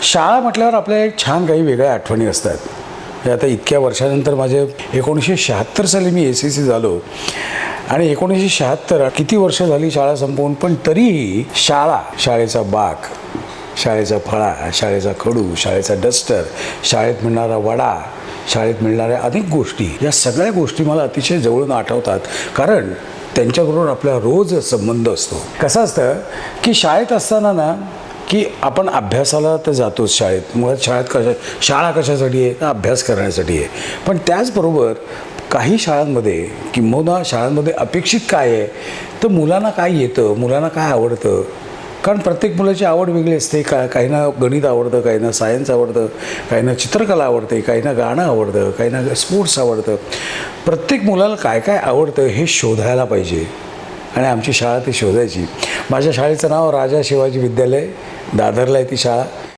शाळा म्हटल्यावर आपल्या एक छान काही वेगळ्या आठवणी असतात. हे आता इतक्या वर्षानंतर माझे 1976 साली मी ACC झालो आणि 1976 किती वर्ष झाली शाळा संपवून, पण तरीही शाळेचा बाग, शाळेचा फळा, शाळेचा खडू, शाळेचा डस्टर, शाळेत मिळणारा वडा, शाळेत मिळणाऱ्या अनेक गोष्टी, या सगळ्या गोष्टी मला अतिशय जवळून आठवतात. कारण त्यांच्याबरोबर आपला रोज संबंध असतो. कसं असतं की शाळेत असताना ना की आपण अभ्यासाला तर जातोच शाळेत. मुळात शाळा कशासाठी आहे? तर अभ्यास करण्यासाठी आहे. पण त्याचबरोबर काही शाळांमध्ये किंबहुना शाळांमध्ये अपेक्षित काय आहे, तर मुलांना काय येतं, मुलांना काय आवडतं. कारण प्रत्येक मुलाची आवड वेगळी असते. काहींना गणित आवडतं, काहींना सायन्स आवडतं, काहींना चित्रकला आवडते, काहींना गाणं आवडतं, काहींना स्पोर्ट्स आवडतं. प्रत्येक मुलाला काय काय आवडतं हे शोधायला पाहिजे आणि आमची शाळा ती शोधायची. माझ्या शाळेचं नाव राजा शिवाजी विद्यालय, दादरला आहे ती शाळा.